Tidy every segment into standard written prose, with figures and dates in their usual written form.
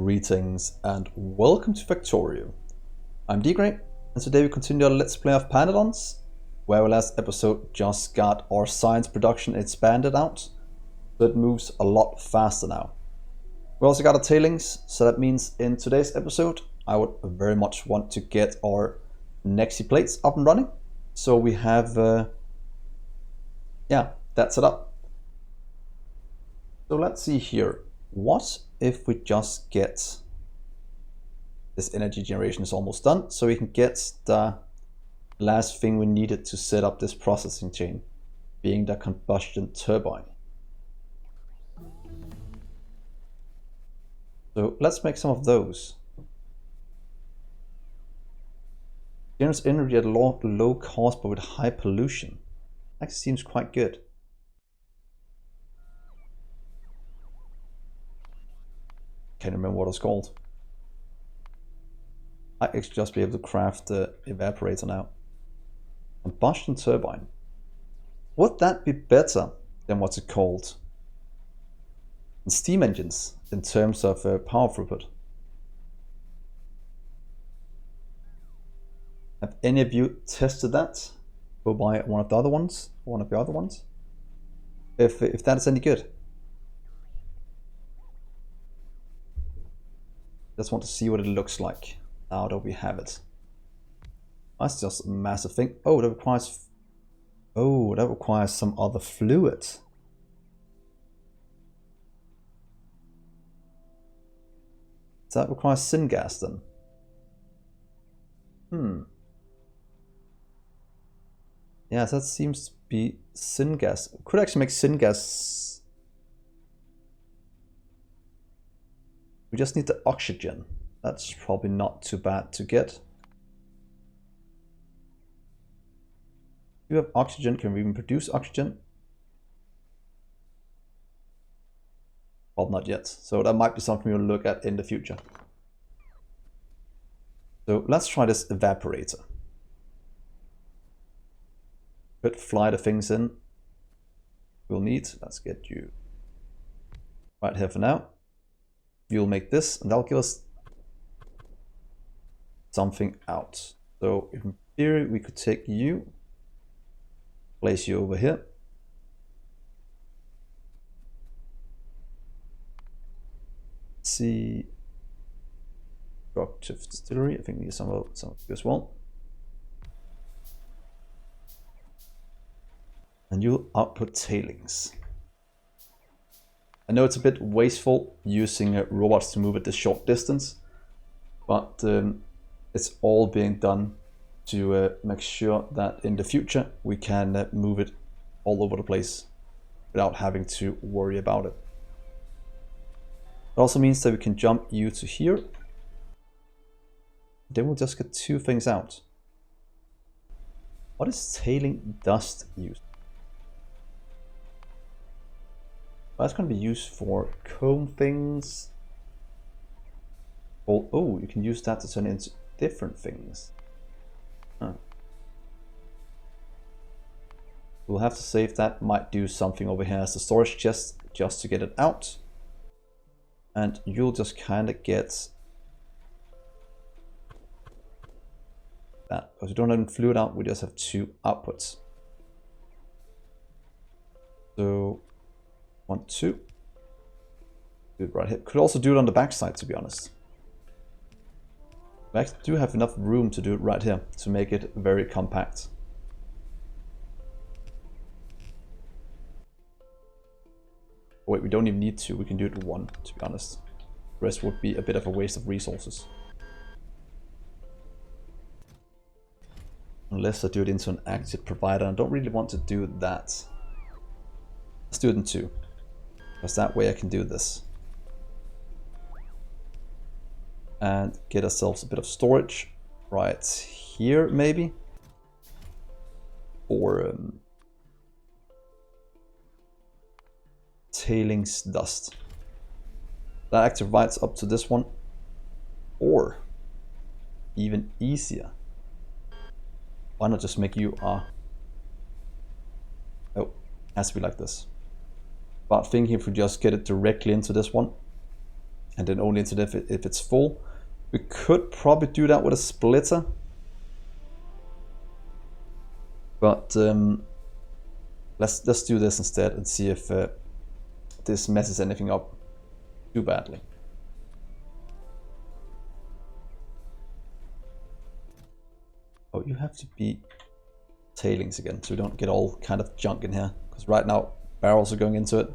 Greetings and welcome to Factorio. I'm Dgray, and today we continue our Let's Play of Pyanodons, where our last episode just got our science production expanded out, so it moves a lot faster now. We also got a tailings, so that means in today's episode I would very much want to get our Nexi plates up and running, so we have that set up. So let's see here. What if we just get this energy generation is almost done, so we can get the last thing we needed to set up this processing chain, being the combustion turbine. So let's make some of those. Generates energy at low cost but with high pollution. That seems quite good. Can't remember what it's called. I actually just be able to craft the evaporator now. Combustion turbine. Would that be better than what's it called? Steam engines in terms of power throughput. Have any of you tested that? Go buy one of the other ones. If that is any good. Just want to see what it looks like now that we have it. That's just a massive thing. Oh, that requires some other fluid. Does that require syngas then? Yeah, that seems to be syngas. We could actually make syngas. We just need the oxygen. That's probably not too bad to get. Do you have oxygen? Can we even produce oxygen? Well, not yet. So that might be something we'll look at in the future. So let's try this evaporator. Could fly the things in we'll need. Let's get you right here for now. You'll make this, and that'll give us something out. So in theory, we could take you, place you over here. Let's see, productive distillery. I think we need some of you as well. And you'll output tailings. I know it's a bit wasteful using robots to move at this short distance, but it's all being done to make sure that in the future we can move it all over the place without having to worry about it. It also means that we can jump you to here. Then we'll just get two things out. What is tailing dust used? That's going to be used for comb things. Oh, you can use that to turn into different things. Huh. We'll have to save that. Might do something over here as a storage chest just to get it out. And you'll just kind of get that. Because we don't have fluid out, we just have two outputs. So 1, 2. Do it right here. Could also do it on the backside, to be honest. We actually do have enough room to do it right here to make it very compact. Wait, we don't even need to. We can do it 1, to be honest. The rest would be a bit of a waste of resources. Unless I do it into an active provider. I don't really want to do that. Let's do it in 2. Because that way I can do this. And get ourselves a bit of storage right here, maybe. Or tailings dust. That actually rides up to this one. Or even easier. Why not just make you a... Oh, it has to be like this. But thinking if we just get it directly into this one and then only into it if it's full. We could probably do that with a splitter, but let's do this instead and see if this messes anything up too badly. Oh, you have to be tailings again, so we don't get all kind of junk in here, because right now barrels are going into it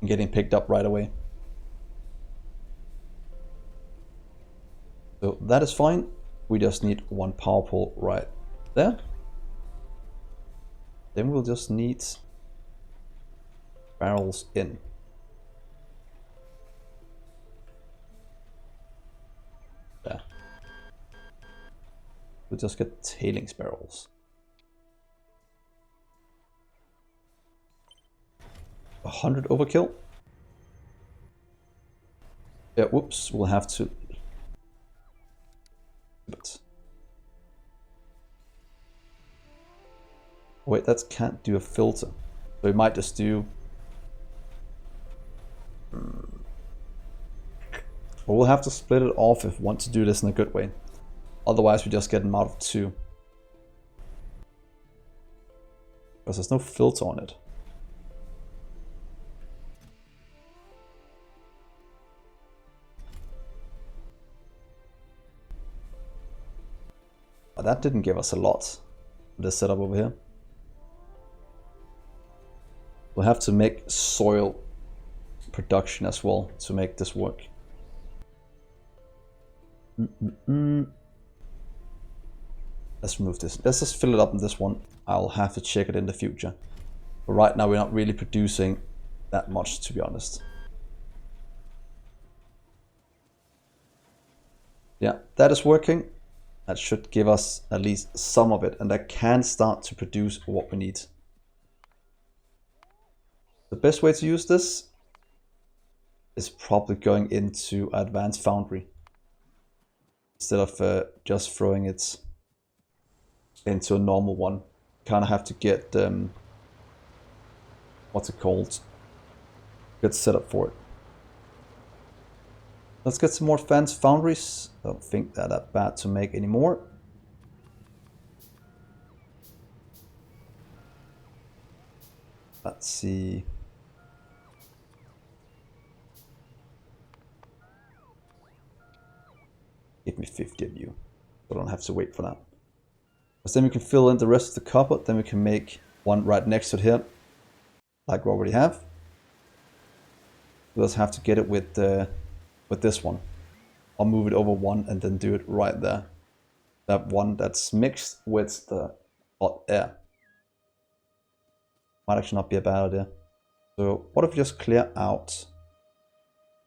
and getting picked up right away. So that is fine. We just need one power pole right there. Then we'll just need barrels in. There. We'll just get tailings barrels. 100 overkill. Yeah, whoops, we'll have to. But wait, that can't do a filter. So we might just do. We'll have to split it off if we want to do this in a good way. Otherwise, we just get them out of 2. Because there's no filter on it. But that didn't give us a lot. This setup over here. We'll have to make soil production as well to make this work. Let's remove this. Let's just fill it up in this one. I'll have to check it in the future. But right now we're not really producing that much, to be honest. Yeah, that is working. That should give us at least some of it, and that can start to produce what we need. The best way to use this is probably going into Advanced Foundry instead of just throwing it into a normal one. Kind of have to get what's it called? Get set up for it. Let's get some more Advanced Foundries. I don't think they're that bad to make anymore. Let's see. Give me 50 of you. I don't have to wait for that. Because then we can fill in the rest of the copper. Then we can make one right next to it here, like we already have. We'll just have to get it with this one. I'll move it over one and then do it right there. That one that's mixed with the hot air. Might actually not be a bad idea. So what if we just clear out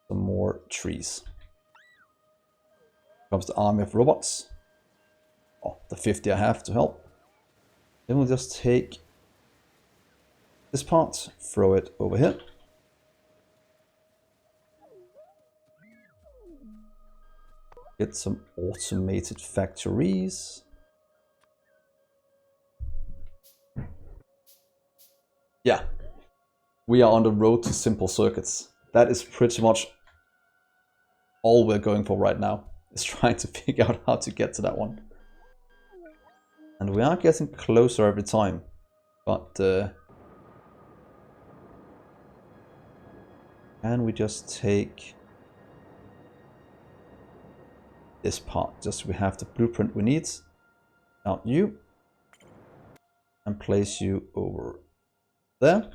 some more trees? Comes the army of robots. Oh, the 50 I have to help. Then we'll just take this part, throw it over here. Get some automated factories. Yeah, we are on the road to simple circuits. That is pretty much all we're going for right now, is trying to figure out how to get to that one. And we are getting closer every time, but can we just take this part, just so we have the blueprint we need. Now you, and place you over there,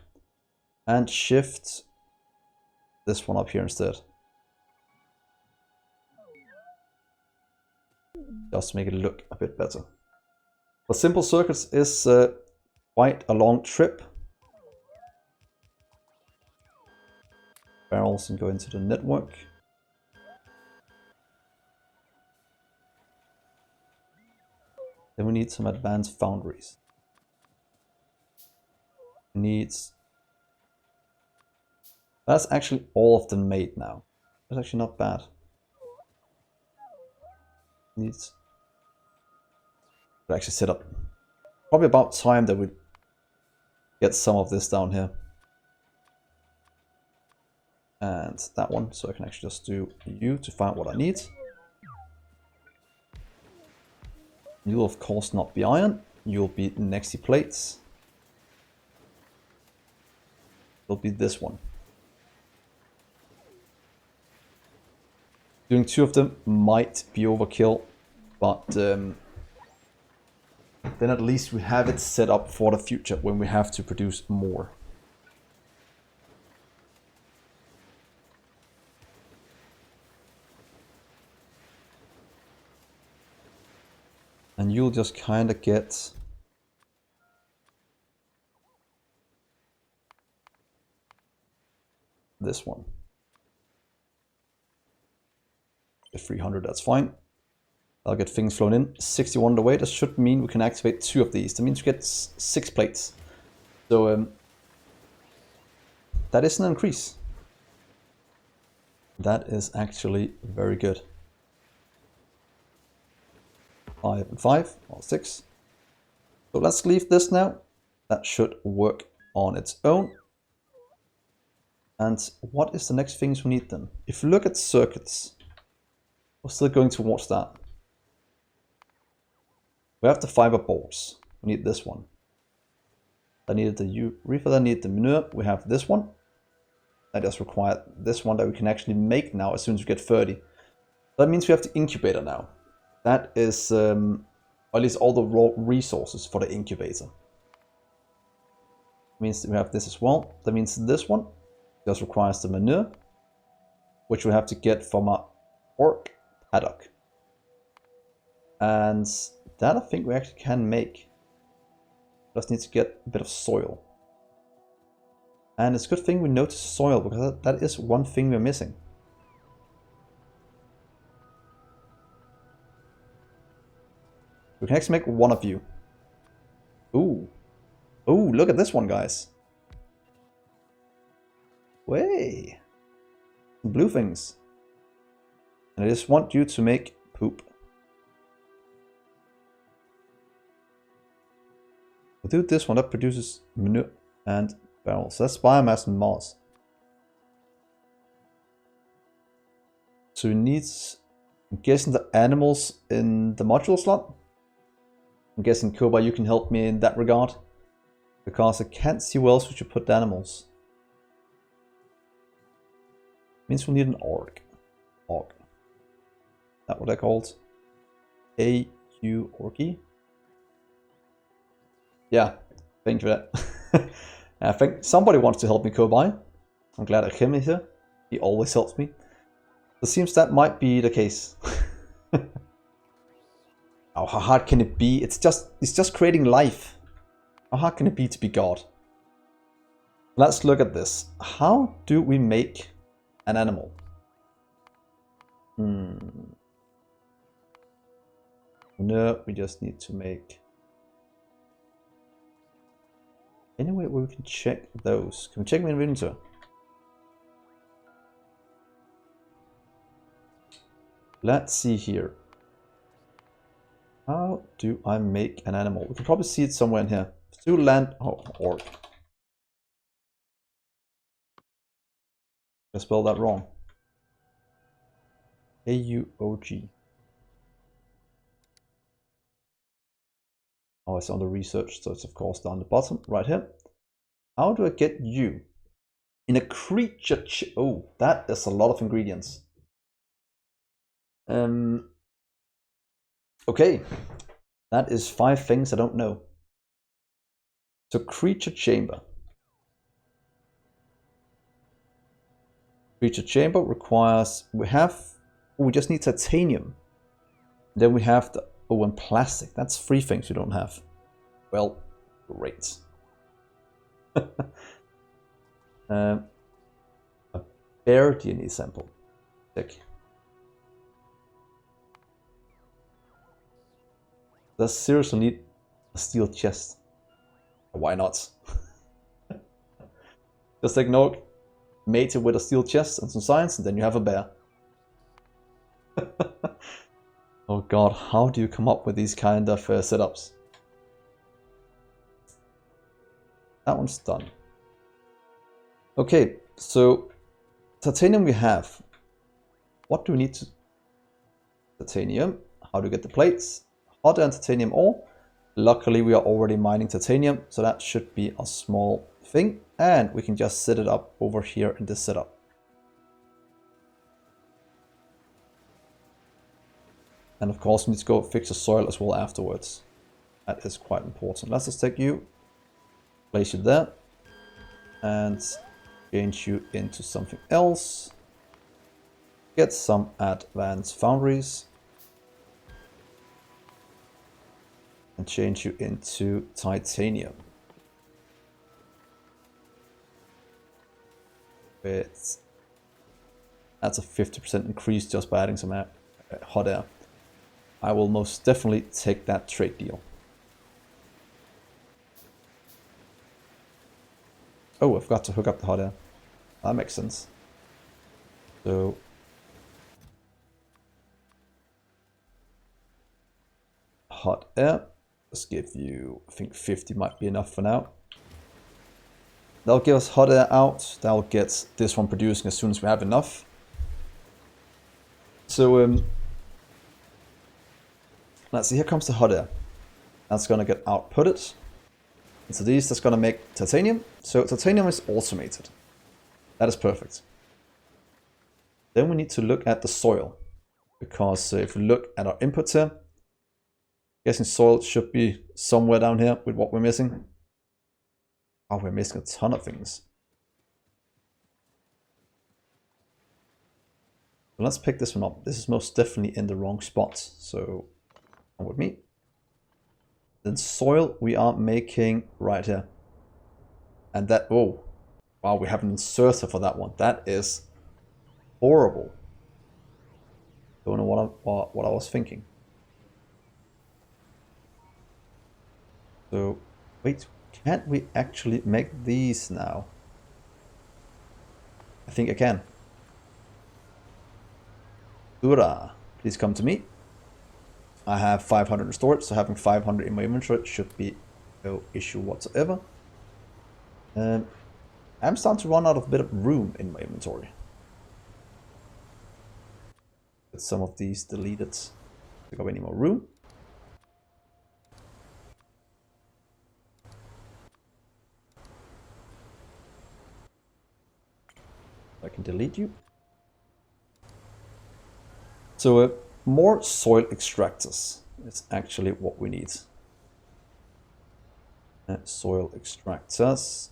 and shift this one up here instead. Just to make it look a bit better. But simple circuits is quite a long trip. Barrels and go into the network. Then we need some advanced foundries. Needs. That's actually all of them made now. That's actually not bad. Needs. But actually set up. Probably about time that we get some of this down here. and that one, so I can actually just do you to find what I need. You'll of course not be iron, you'll be nexi plates. It'll be this one. Doing 2 of them might be overkill, but then at least we have it set up for the future when we have to produce more. And you'll just kind of get this one. At 300, that's fine. I'll get things flown in. 61 the way. That should mean we can activate 2 of these. That means we get 6 plates. So that is an increase. That is actually very good. 5 and 5, or 6. So let's leave this now. That should work on its own. And what is the next things we need then? If you look at circuits, we're still going towards that. We have the fiber boards. We need this one. I needed the urethra, I need the manure. We have this one. I just require this one that we can actually make now as soon as we get 30. That means we have the incubator now. That is, or at least all the raw resources for the incubator. Means that we have this as well. That means this one just requires the manure, which we have to get from our pork paddock. And that I think we actually can make. Just need to get a bit of soil. And it's a good thing we notice soil, because that is one thing we're missing. We can actually make one of you. Ooh. Ooh, look at this one, guys. Way. Blue things. And I just want you to make poop. We'll do this one that produces manure and barrels. That's biomass and mass. So we need, I'm guessing, the animals in the module slot. I'm guessing, Koba, you can help me in that regard, because I can't see where else we should put the animals. Means we'll need an org. Org. Is that what they're called? AU orgy? Yeah, thank you for that. I think somebody wants to help me, Kobai. I'm glad that Kim is here. He always helps me. It seems that might be the case. Oh, how hard can it be? It's just creating life. How hard can it be to be God? Let's look at this. How do we make an animal? No, we just need to make... Anyway, where we can check those. Can we check my inventory? Let's see here. How do I make an animal? We can probably see it somewhere in here. Do land... Oh, org. I spelled that wrong. AUOG. Oh, it's on the research, so it's of course down the bottom, right here. How do I get you? In a creature... Oh, that is a lot of ingredients. Okay, that is 5 things I don't know. So creature chamber. Creature chamber requires, we just need titanium. Then we have the, oh, and plastic. That's 3 things we don't have. Well, great. A bear DNA sample. Check. Does seriously need a steel chest? Why not? Just ignore, mate it with a steel chest and some science, and then you have a bear. Oh god, how do you come up with these kind of setups? That one's done. Okay, so titanium we have. What do we need to... Titanium. How do we get the plates? Hot air and titanium ore. Luckily we are already mining titanium, so that should be a small thing. And we can just set it up over here in this setup. And of course we need to go fix the soil as well afterwards. That is quite important. Let's just take you, place you there, and change you into something else. Get some advanced foundries. And change you into titanium. That's a 50% increase just by adding some hot air. I will most definitely take that trade deal. Oh, I forgot to hook up the hot air. That makes sense. So hot air. Let's give you, I think 50 might be enough for now. That'll give us hot air out. That'll get this one producing as soon as we have enough. So let's see, here comes the hot air. That's gonna get outputted. into these, that's gonna make titanium. So titanium is automated. That is perfect. Then we need to look at the soil. Because if we look at our inputs here, guessing soil should be somewhere down here with what we're missing. Oh, we're missing a ton of things. So let's pick this one up. This is most definitely in the wrong spot. So come with me. Then soil we are making right here. And that, oh, wow, we have an inserter for that one. That is horrible. Don't know what I was thinking. So, wait, can't we actually make these now? I think I can. Ura, please come to me. I have 500 in storage, so having 500 in my inventory should be no issue whatsoever. I'm starting to run out of a bit of room in my inventory. Get some of these deleted. Pick up any more room. I can delete you. So more soil extractors is actually what we need. Soil extractors.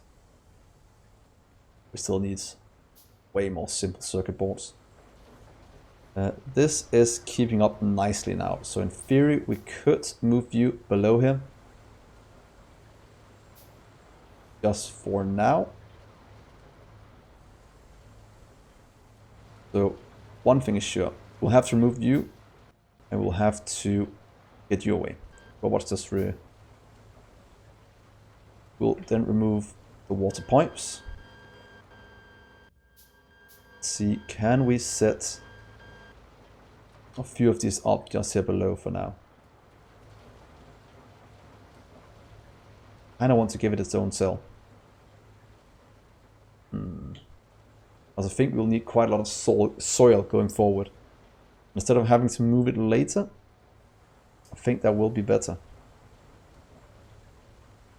We still need way more simple circuit boards. This is keeping up nicely now. So in theory, we could move you below here. Just for now. So one thing is sure. We'll have to remove you. And we'll have to get you away. Robots just through. We'll then remove the water pipes. Let's see, can we set a few of these up just here below for now? I don't want to give it its own cell. Because I think we'll need quite a lot of soil going forward. Instead of having to move it later, I think that will be better.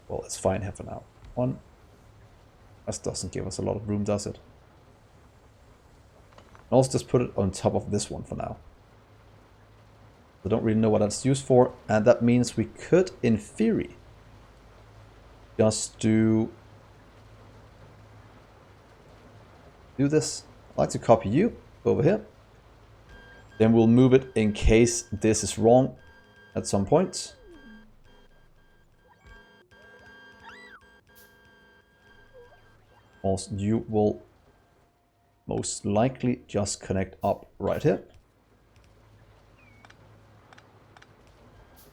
Well, it's fine here for now. One. That doesn't give us a lot of room, does it? I'll also just put it on top of this one for now. I don't really know what that's used for, and that means we could, in theory, just do this. I'd like to copy you over here. Then we'll move it in case this is wrong at some point. Also, you will most likely just connect up right here.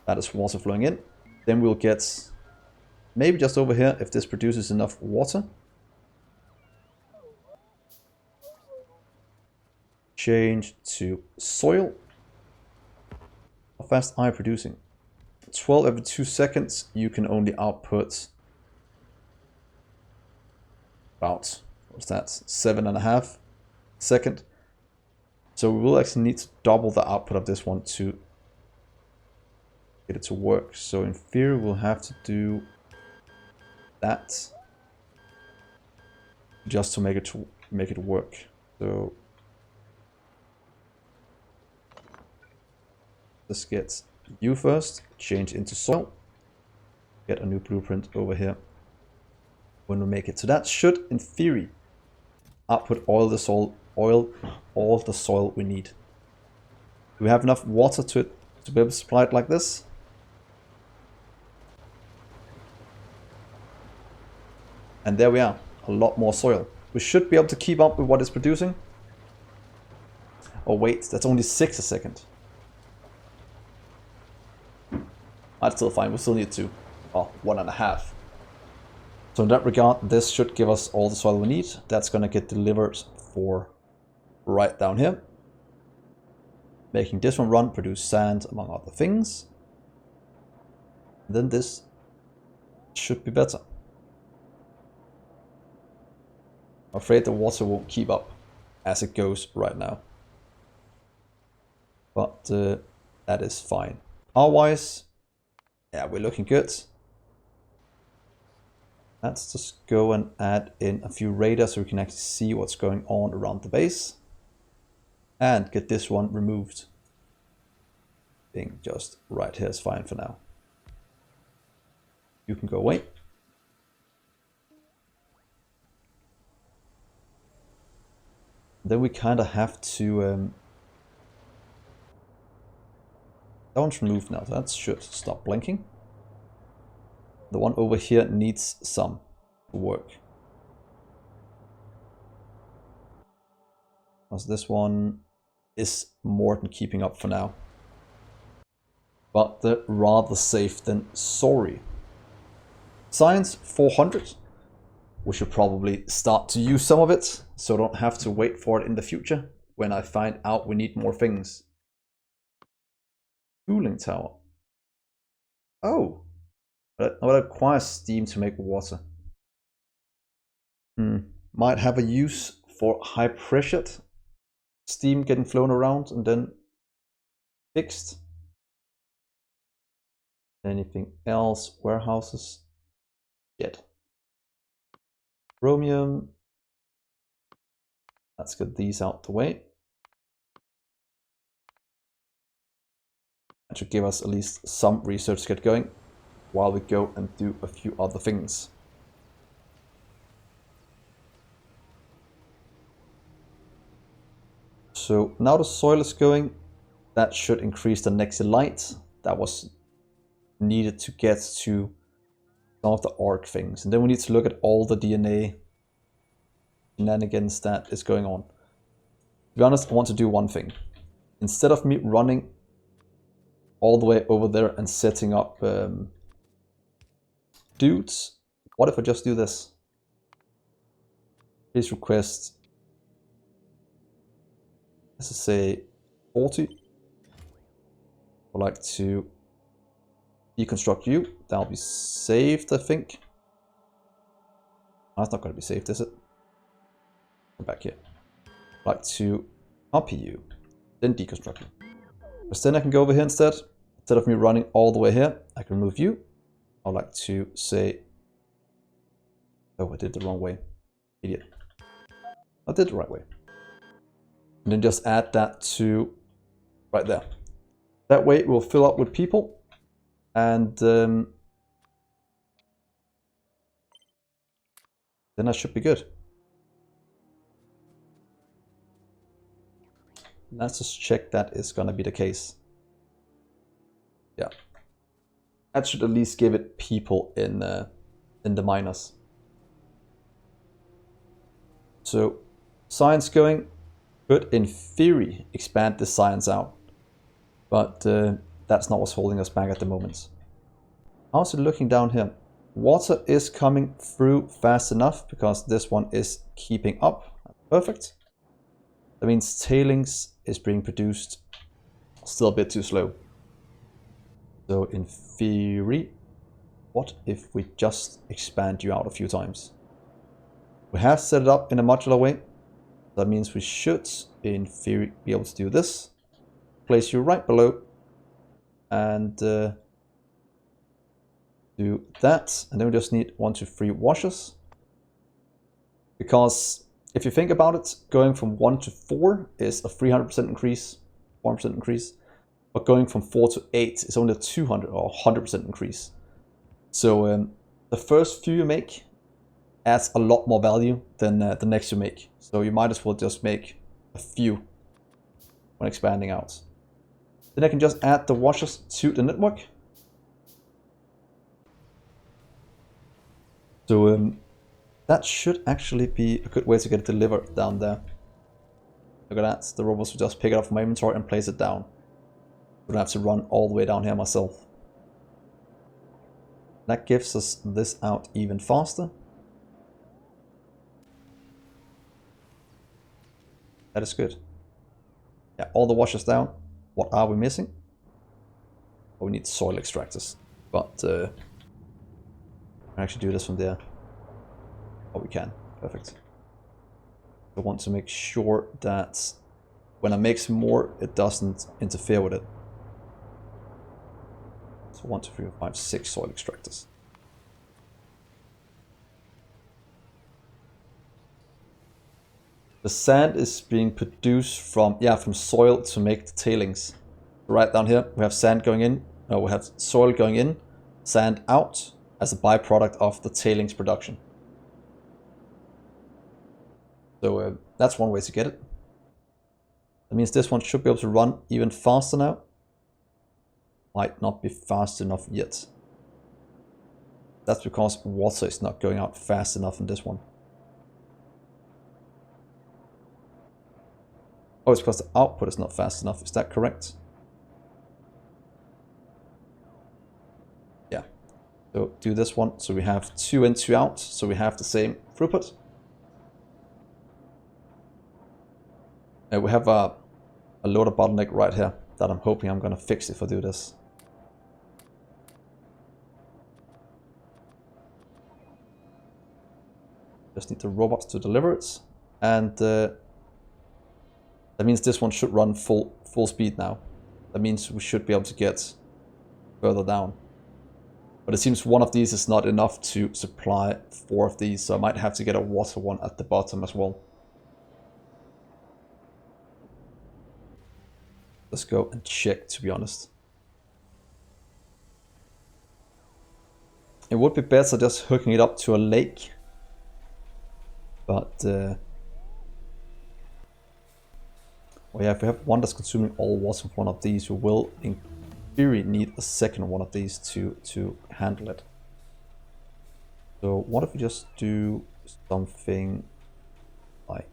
That is water flowing in. Then we'll get maybe just over here if this produces enough water. Change to soil. How fast are you producing? 12 every 2 seconds. You can only output about, what's that, 7.5. second. So we will actually need to double the output of this one to get it to work. So in theory, we'll have to do that just to make it work. So let's get you first, change into soil, get a new blueprint over here when we make it. So that should, in theory, output all the soil we need. Do we have enough water to be able to supply it like this? And there we are, a lot more soil. We should be able to keep up with what it's producing. Oh wait, that's only 6 a second. That's still fine, we still need 2. Oh, 1.5. So in that regard, this should give us all the soil we need. That's gonna get delivered for right down here. Making this one run, produce sand, among other things. And then this should be better. I'm afraid the water won't keep up as it goes right now. But that is fine. Power-wise, yeah, we're looking good. Let's just go and add in a few radars so we can actually see what's going on around the base. And get this one removed. Being just right here is fine for now. You can go away. Then we kind of have to... that one's removed now, that should stop blinking. The one over here needs some work. Because this one is more than keeping up for now. But they're rather safe than sorry. Science 400. We should probably start to use some of it, so I don't have to wait for it in the future when I find out we need more things. Cooling tower. Oh, but it requires steam to make water. Might have a use for high pressured steam getting flown around and then fixed. Anything else? Warehouses? Yet. Chromium. Let's get these out the way. That should give us at least some research to get going while we go and do a few other things. So now the soil is going. That should increase the NEXELIT. That was needed to get to some of the arc things. And then we need to look at all the DNA shenanigans that is going on. To be honest, I want to do one thing. Instead of me running all the way over there and setting up dudes, what if I just do this? Please request, let's say 40. I'd like to deconstruct you. That'll be saved, I think. That's not going to be saved, is it? Come back here. I'd like to copy you, then deconstruct you. Because then I can go over here instead. Instead of me running all the way here, I can remove you. I'd like to say... oh, I did it the wrong way. Idiot. I did it the right way. And then just add that to right there. That way it will fill up with people. And then I should be good. Let's just check that is gonna be the case. Yeah. That should at least give it people in the miners. So science going could in theory expand this science out. But that's not what's holding us back at the moment. How's it looking down here? Water is coming through fast enough because this one is keeping up. Perfect. That means tailings is being produced still a bit too slow. So in theory, what if we just expand you out a few times? We have set it up in a modular way. That means we should, in theory, be able to do this. Place you right below and do that. And then we just need 1, 2, 3 washers. Because if you think about it, going from 1 to 4 is a 300% increase, 1% increase. But going from 4 to 8 is only a 200 or 100% increase. So the first few you make adds a lot more value than the next you make. So you might as well just make a few when expanding out. Then I can just add the washers to the network. So that should actually be a good way to get it delivered down there. Look at that, the robots will just pick it up from my inventory and place it down. I don't have to run all the way down here myself. That gives us this out even faster. That is good. Yeah, all the washers down. What are we missing? Oh, we need soil extractors. But I can actually do this from there. Oh, we can. Perfect. I want to make sure that when I mix more, it doesn't interfere with it. So 1, 2, 3, 4, 5, 6 soil extractors. The sand is being produced from soil to make the tailings. Right down here, we have sand going in. No, we have soil going in, sand out as a byproduct of the tailings production. So that's one way to get it. That means this one should be able to run even faster now. Might not be fast enough yet. That's because water is not going out fast enough in this one. Oh, it's because the output is not fast enough. Is that correct? Yeah. So do this one. So we have 2 in, 2 out. So we have the same throughput. We have a load of bottleneck right here that I'm hoping I'm going to fix if I do this. Just need the robots to deliver it. And that means this one should run full speed now. That means we should be able to get further down. But it seems one of these is not enough to supply 4 of these, so I might have to get a water one at the bottom as well. Let's go and check, to be honest. It would be better just hooking it up to a lake. But, well, yeah, if we have one that's consuming all water from one of these, we will, in theory, need a second one of these to handle it. So what if we just do something like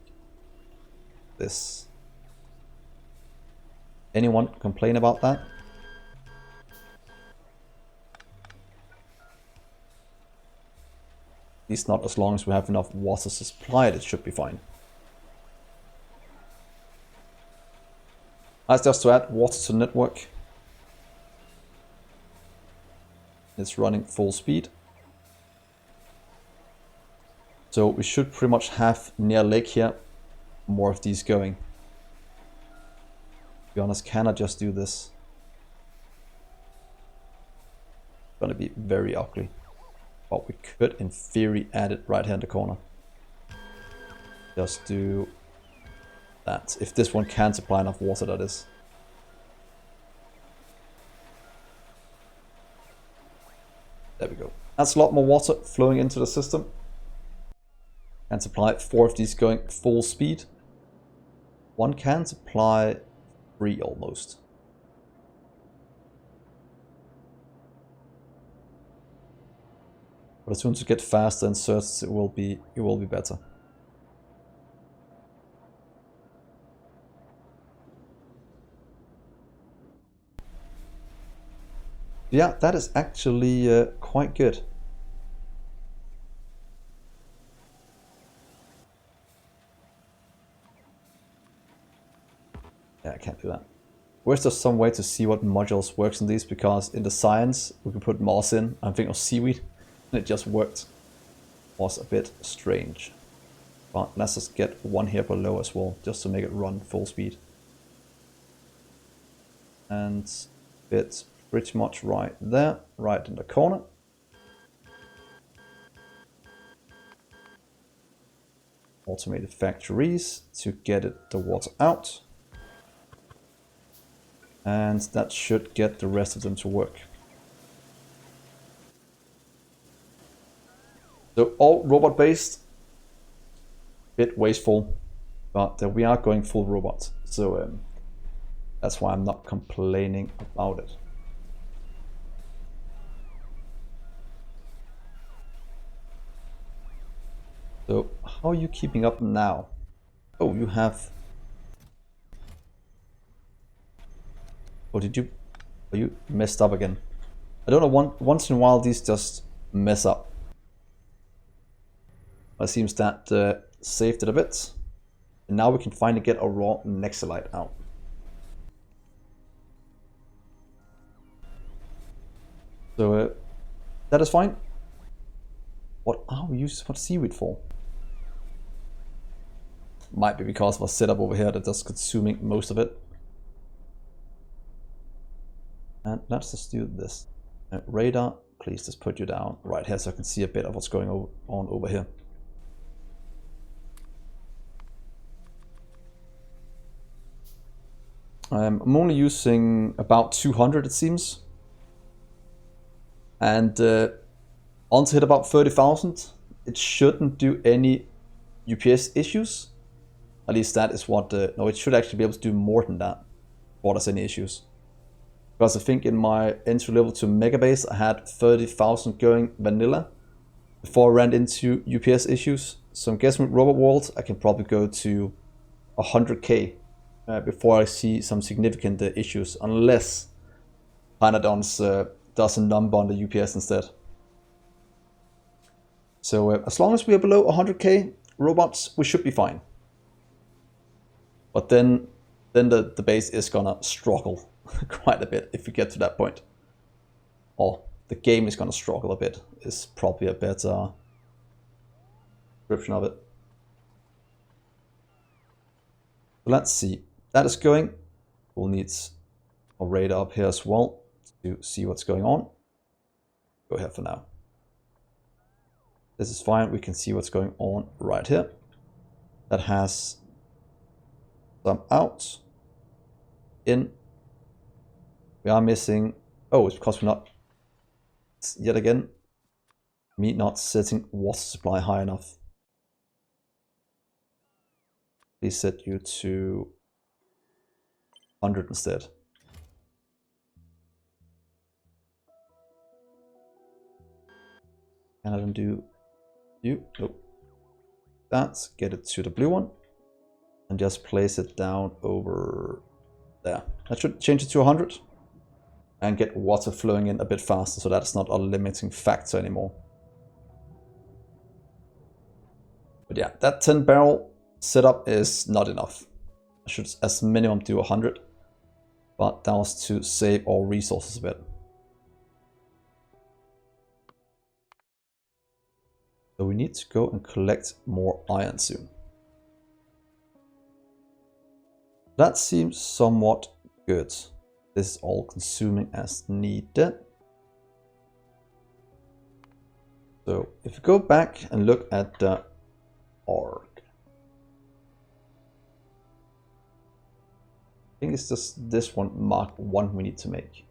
this? Anyone complain about that? At least not as long as we have enough water supplied, it should be fine. That's just to add water to the network. It's running full speed. So we should pretty much have near lake here more of these going. To be honest, can I just do this? It's gonna be very ugly. But we could in theory add it right here in the corner. Just do that. If this one can supply enough water, that is. There we go. That's a lot more water flowing into the system. Can supply 4 of these going full speed. One can supply 3 almost. But as soon as you get faster inserts, it will be better. Yeah, that is actually quite good. Yeah, I can't do that. Where's there some way to see what modules works in these? Because in the science, we can put moss in. I'm thinking of seaweed, and it just worked. Was a bit strange. But let's just get one here below as well, just to make it run full speed. And it's pretty much right there, right in the corner. Automated factories to get the water out. And that should get the rest of them to work. So all robot based, bit wasteful, but we are going full robot. So that's why I'm not complaining about it. So how are you keeping up now? Oh, you have... Oh, are you messed up again? I don't know, once in a while these just mess up. It seems that saved it a bit. And now we can finally get a raw NEXELIT out. So that is fine. What are we using for seaweed for? Might be because of a setup over here that's consuming most of it. And let's just do this. Radar, please just put you down right here so I can see a bit of what's going on over here. I'm only using about 200 it seems. And once I hit about 30,000, it shouldn't do any UPS issues. At least that is what, no, it should actually be able to do more than that before there's any issues. Because I think in my entry level to Megabase, I had 30,000 going vanilla before I ran into UPS issues. So I'm guessing with Robot World, I can probably go to 100k before I see some significant issues, unless Pyanodon's does a number on the UPS instead. So as long as we are below 100k robots, we should be fine. But then the base is gonna struggle quite a bit if we get to that point. Or the game is gonna struggle a bit, is probably a better description of it. So let's see. That is going. We'll need a radar up here as well to see what's going on. Go here for now. This is fine. We can see what's going on right here. That has some out, in. We are missing. Oh, it's because we're not, yet again, me not setting water supply high enough. Please set you to 100 instead. Can I undo you? Nope. Let's get it to the blue one and just place it down over there. That should change it to 100 and get water flowing in a bit faster, so that's not a limiting factor anymore. But yeah, that 10 barrel setup is not enough. I should as minimum do 100, but that was to save our resources a bit. So we need to go and collect more iron soon. That seems somewhat good. This is all consuming as needed. So if you go back and look at the org, I think it's just this one, Mark 1, we need to make.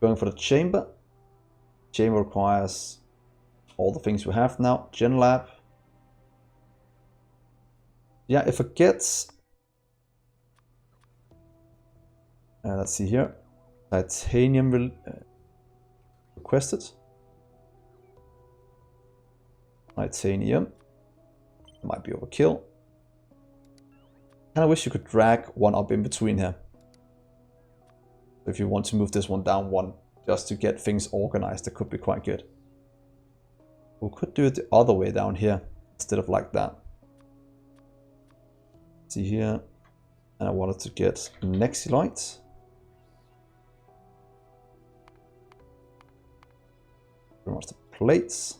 Going for the chamber. Chamber requires all the things we have now. Gen Lab. Yeah, if it gets... let's see here. Titanium requested. Titanium. Might be overkill. I wish you could drag one up in between here. If you want to move this one down one, just to get things organized, that could be quite good. We could do it the other way down here, instead of like that. See here, and I wanted to get NEXELIT. Pretty much the plates.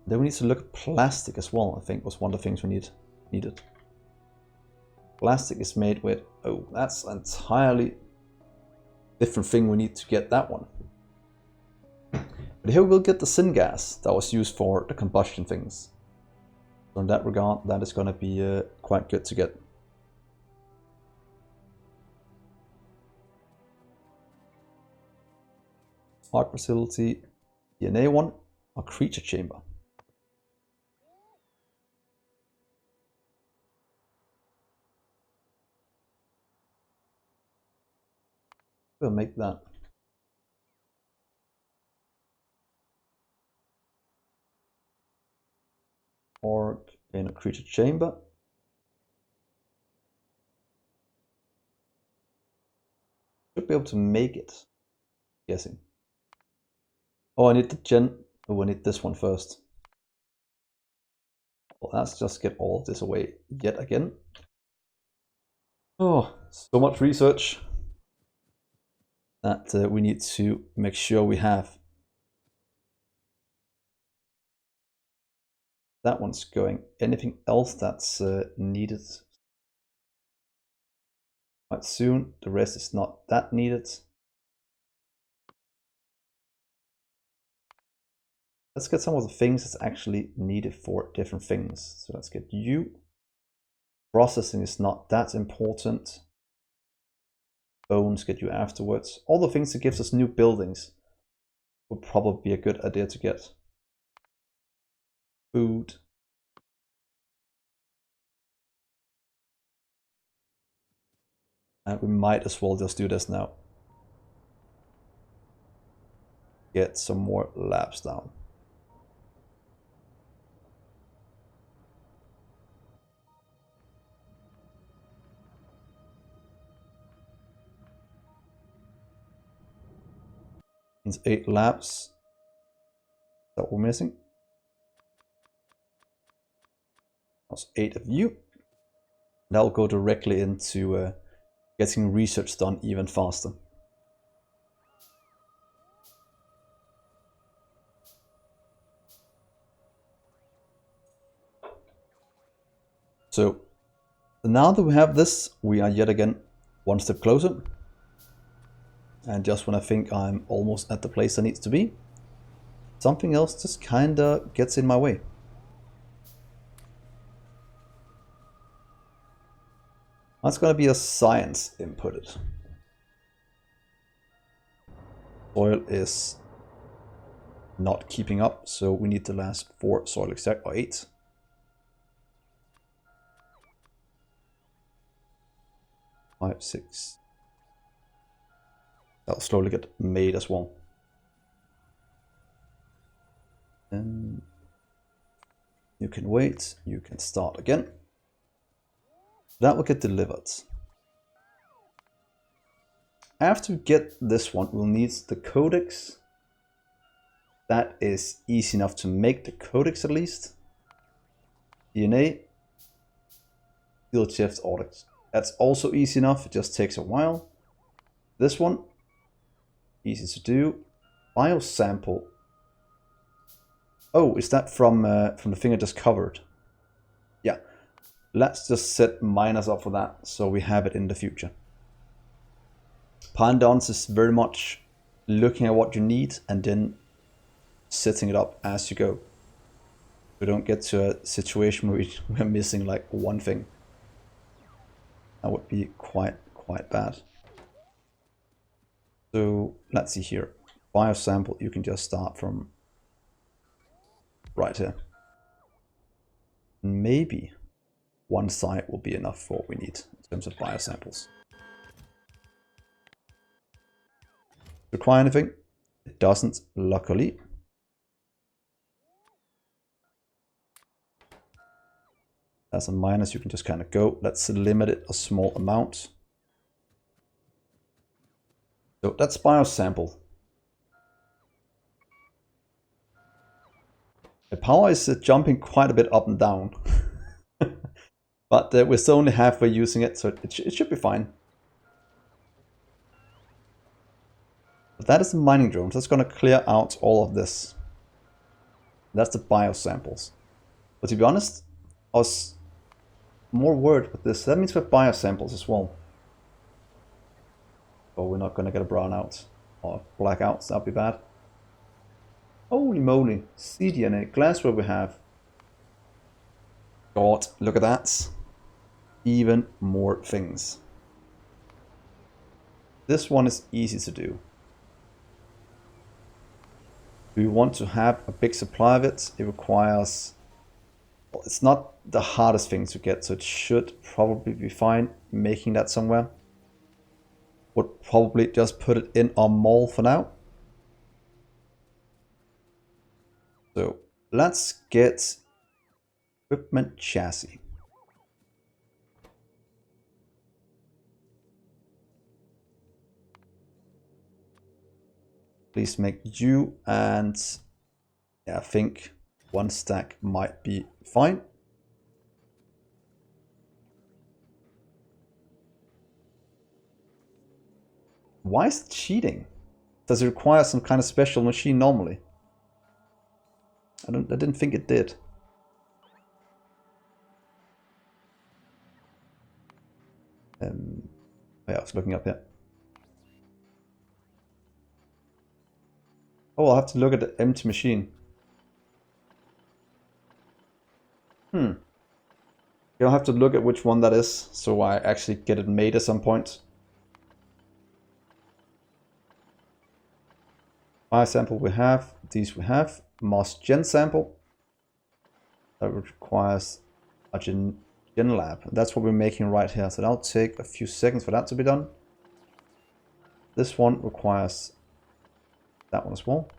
Then we need to look at plastic as well, I think was one of the things we needed. Plastic is made with, oh, that's an entirely different thing we need to get that one. But here we'll get the syngas that was used for the combustion things. So in that regard, that is going to be quite good to get. Arc facility, DNA one, or creature chamber. We'll make that. Orc in a creature chamber. Should be able to make it, guessing. Oh, I need the gen. Oh, I need this one first. Well, let's just get all of this away yet again. Oh, so much research that we need to make sure we have. That one's going. Anything else that's needed quite soon? The rest is not that needed. Let's get some of the things that's actually needed for different things. So let's get you. Processing is not that important. Bones get you afterwards. All the things that gives us new buildings would probably be a good idea to get. Food. And we might as well just do this now. Get some more labs down. Means 8 labs that we're missing. That's 8 of you. That'll go directly into getting research done even faster. So now that we have this, we are yet again one step closer. And just when I think I'm almost at the place I need to be, something else just kinda gets in my way. That's gonna be a science inputted. Soil is not keeping up, so we need the last 4 soil extract, or 8. 5, 6. That'll slowly get made as well. Then you can wait, you can start again. That will get delivered. After we get this one, we'll need the codex. That is easy enough to make, the codex at least. DNA. Field shift audit. That's also easy enough, it just takes a while. This one, easy to do. Biosample. Oh, is that from the thing I just covered? Yeah. Let's just set minus up for that, so we have it in the future. Pyanodons is very much looking at what you need and then setting it up as you go. We don't get to a situation where we're missing like one thing. That would be quite bad. So let's see here. Biosample, you can just start from right here. Maybe one site will be enough for what we need in terms of biosamples. Require anything? It doesn't, luckily. As a minus, you can just kind of go. Let's limit it a small amount. So that's biosample. The power is jumping quite a bit up and down. But we're still only halfway using it, so it should be fine. But that is the mining drone. That's going to clear out all of this. That's the biosamples. But to be honest, I was more worried with this. That means we have biosamples as well. Oh, we're not going to get a brownout or blackouts. That'd be bad. Holy moly. cDNA. Glassware we have. God, look at that. Even more things. This one is easy to do. We want to have a big supply of it. It requires... Well, it's not the hardest thing to get, so it should probably be fine making that somewhere. Would probably just put it in our mall for now. So let's get equipment chassis. Please make you, and yeah, I think one stack might be fine. Why is it cheating? Does it require some kind of special machine normally? I didn't think it did. Yeah, I was looking up here. Oh, I'll have to look at the empty machine. You'll have to look at which one that is, so I actually get it made at some point. Biosample we have, these we have. Mass gen sample. That requires a gen lab. That's what we're making right here, so that'll take a few seconds for that to be done. This one requires that one as well.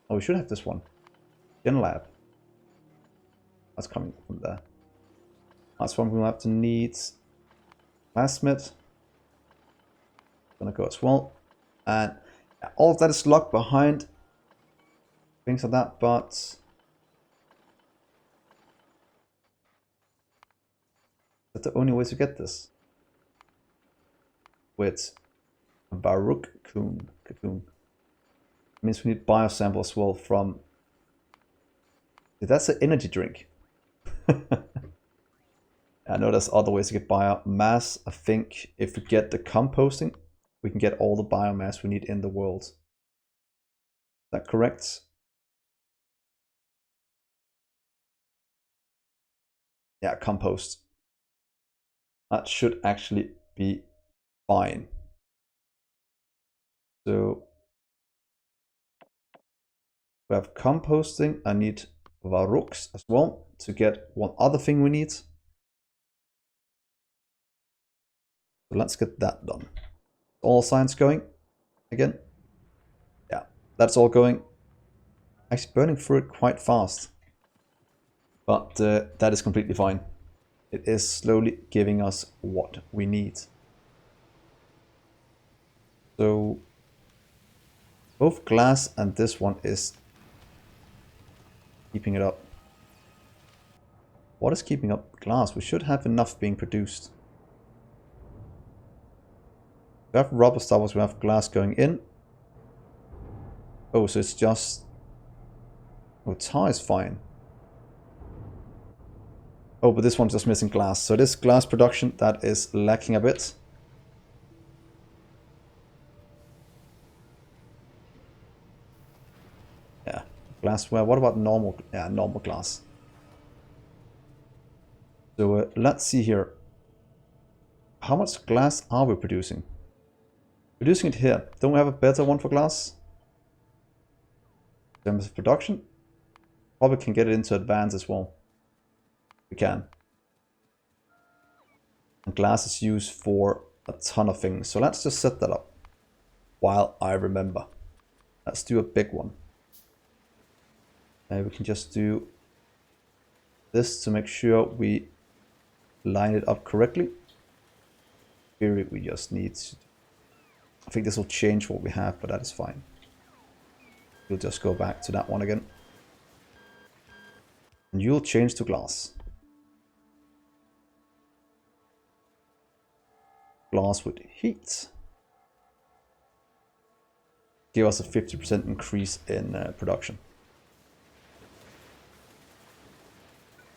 Oh, we should have this one. Gen lab. That's coming from there. That's one we'll have to need. Plasmid. Gonna go as well. And all of that is locked behind things like that, but that's the only way to get this. With a Baruch cocoon. Means we need biosample as well from... That's an energy drink. I know there's other ways to get biomass. I think if we get the composting, we can get all the biomass we need in the world. Is that correct? Yeah, compost. That should actually be fine. So we have composting. I need Varuks as well to get one other thing we need. So let's get that done. All signs going again. Yeah, that's all going. Actually burning through it quite fast. But that is completely fine. It is slowly giving us what we need. So both glass and this one is keeping it up. What is keeping up glass? We should have enough being produced. We have rubber stoppers, we have glass going in. Oh, so it's just... Oh, tar is fine. Oh, but this one's just missing glass. So this glass production, that is lacking a bit. Yeah, glassware. What about normal? Yeah, normal glass. So let's see here. How much glass are we producing? Producing it here. Don't we have a better one for glass? In terms of production? Probably can get it into advance as well. We can. And glass is used for a ton of things. So let's just set that up while I remember. Let's do a big one. We can just do this to make sure we line it up correctly. Here we just need to... I think this will change what we have, but that is fine. We'll just go back to that one again. And you'll change to glass. Glass with heat. Give us a 50% increase in production.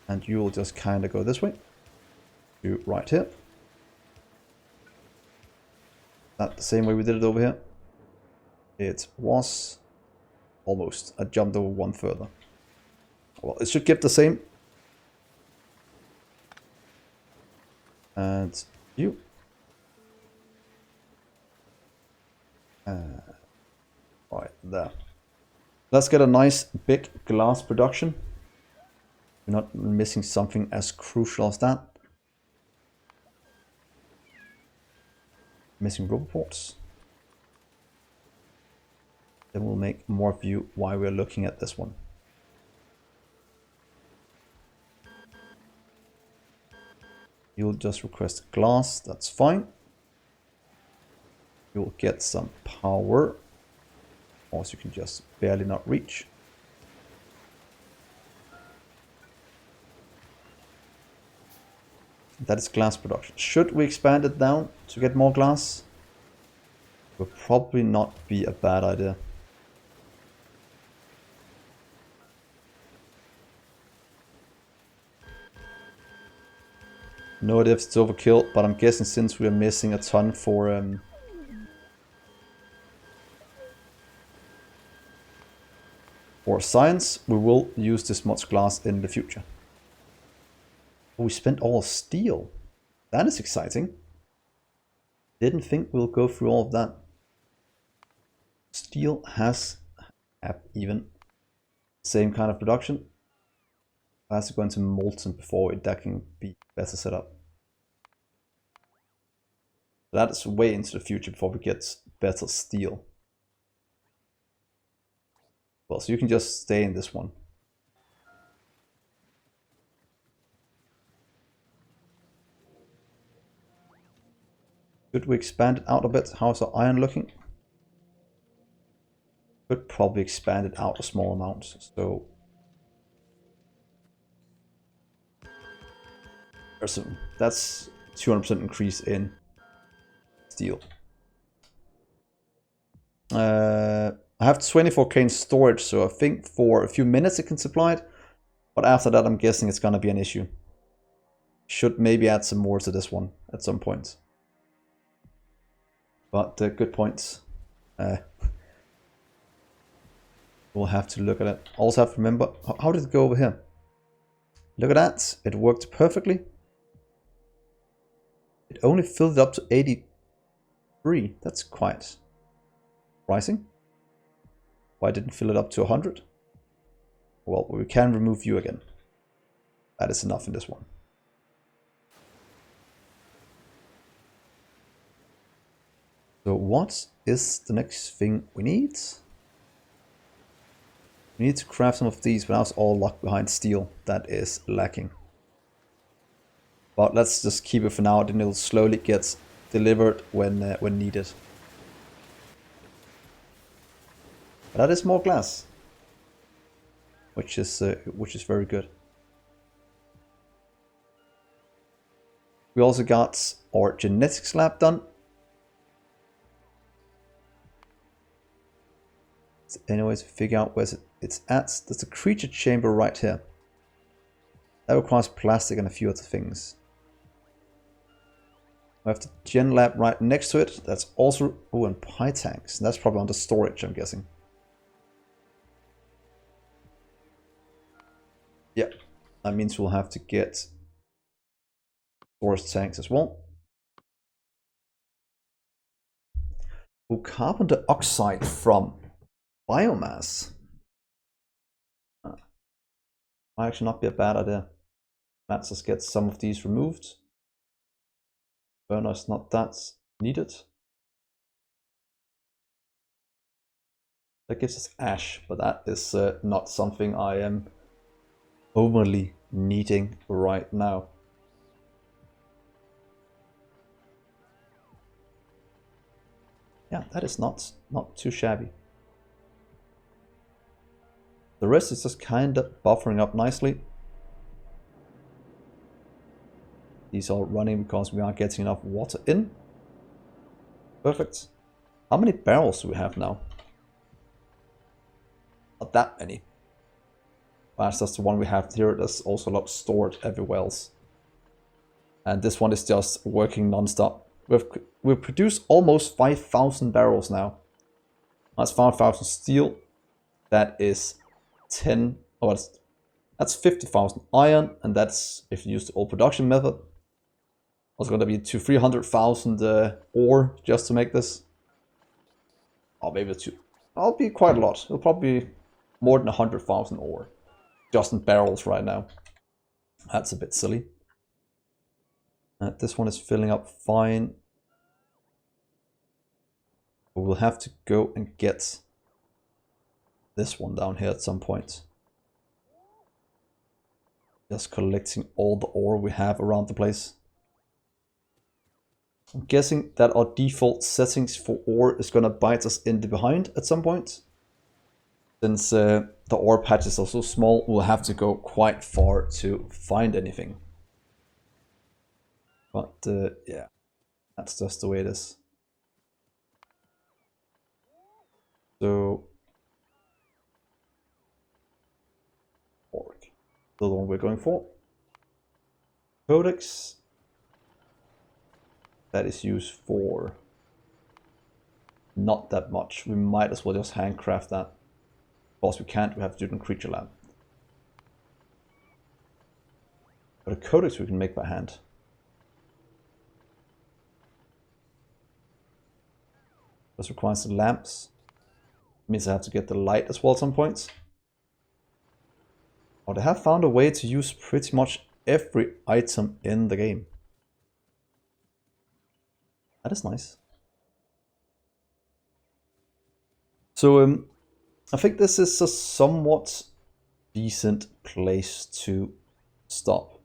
And you will just kind of go this way. To right here. Not the same way we did it over here. It was almost. I jumped over one further. Well, it should give the same. And you. Right there. Let's get a nice big glass production. We're not missing something as crucial as that. Missing rubber ports. Then we'll make more view why we're looking at this one. You'll just request glass, that's fine. You'll get some power. Also, you can just barely not reach. That is glass production. Should we expand it down to get more glass? Would probably not be a bad idea. No idea if it's overkill, but I'm guessing since we're missing a ton for science, we will use this much glass in the future. Oh, we spent all steel. That is exciting. Didn't think we'll go through all of that. Steel has even same kind of production. It has to go into molten before that can be better set up. That is way into the future before we get better steel. Well, so you can just stay in this one. Could we expand it out a bit? How's our iron looking? Could probably expand it out a small amount. So that's 200% increase in steel. I have 24k in storage, so I think for a few minutes it can supply it. But after that, I'm guessing it's gonna be an issue. Should maybe add some more to this one at some point. But good points. We'll have to look at it. Also have to remember, how did it go over here? Look at that, it worked perfectly. It only filled it up to 83. That's quite surprising. Why didn't fill it up to 100? Well, we can remove you again. That is enough in this one. So what is the next thing we need? We need to craft some of these, but now it's all locked behind steel. That is lacking. But let's just keep it for now, then it'll slowly get delivered when needed. But that is more glass, which is very good. We also got our genetics lab done. So anyways, figure out where it's at. There's a creature chamber right here. That requires plastic and a few other things. We have the gen lab right next to it. That's also... Oh, and pie tanks. That's probably under storage, I'm guessing. Yeah, that means we'll have to get storage tanks as well. Oh, carbon dioxide from biomass. Might actually not be a bad idea. Let's just get some of these removed. Burner is not that needed. That gives us ash, but that is not something I am overly needing right now. Yeah, that is not too shabby. The rest is just kind of buffering up nicely. These are running because we aren't getting enough water in. Perfect. How many barrels do we have now? Not that many. That's just the one we have here. There's also a lot stored everywhere else. And this one is just working non-stop. We've produced almost 5,000 barrels now. That's 5,000 steel. That is 10, oh, that's 50,000 iron, and that's, if you use the old production method, it's going to be to 300,000 ore just to make this. Or maybe I'll be quite a lot. It'll probably be more than 100,000 ore just in barrels right now. That's a bit silly. This one is filling up fine. We'll have to go and get this one down here at some point. Just collecting all the ore we have around the place. I'm guessing that our default settings for ore is going to bite us in the behind at some point. Since the ore patches are so small, we'll have to go quite far to find anything. But yeah, that's just the way it is. So, orc, the one we're going for. Codex, that is used for not that much. We might as well just handcraft that. Of course we can't, we have to do it in Creature Lab. But a codex we can make by hand. This requires the lamps. Means I have to get the light as well at some points. Oh, they have found a way to use pretty much every item in the game. That is nice. So I think this is a somewhat decent place to stop.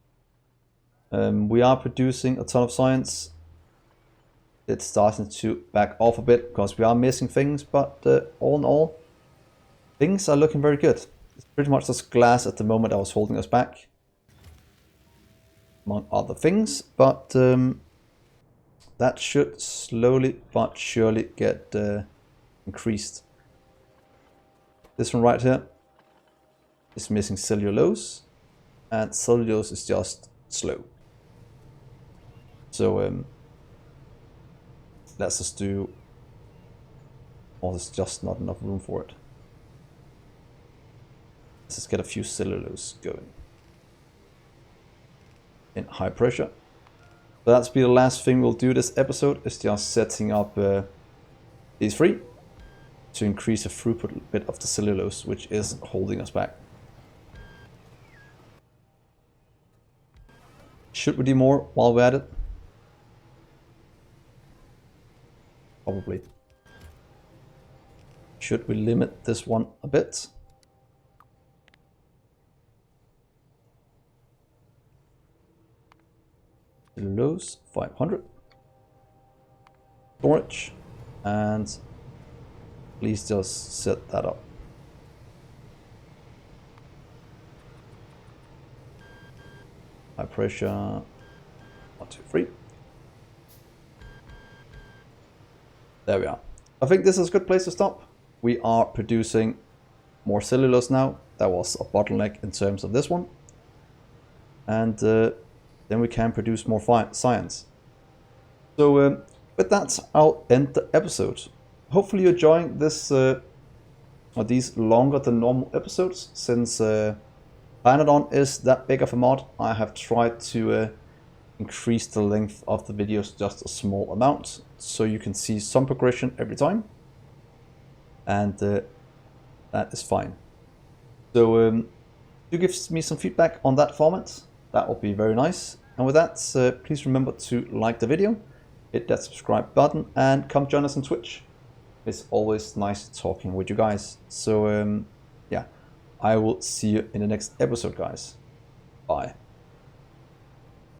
We are producing a ton of science. It's starting to back off a bit because we are missing things, but all in all, things are looking very good. It's pretty much just glass at the moment that was holding us back, among other things, but that should slowly but surely get increased. This one right here is missing cellulose, and cellulose is just slow. So let's just do, oh, there's just not enough room for it. Let's just get a few cellulose going in high pressure. So that's be the last thing we'll do this episode, is just setting up these three to increase the throughput a bit of the cellulose, which is holding us back. Should we do more while we're at it? Probably. Should we limit this one a bit? Cellulose 500. Storage, and please just set that up. High pressure, 1, 2, 3. There we are. I think this is a good place to stop. We are producing more cellulose now. That was a bottleneck in terms of this one. And then we can produce more science. So with that, I'll end the episode. Hopefully you're enjoying this, or these longer than normal episodes, since Pyanodon is that big of a mod. I have tried to increase the length of the videos just a small amount, so you can see some progression every time, and that is fine. So do give me some feedback on that format. That would be very nice. And with that, please remember to like the video, hit that subscribe button, and come join us on Twitch. It's always nice talking with you guys. So yeah, I will see you in the next episode, guys. Bye.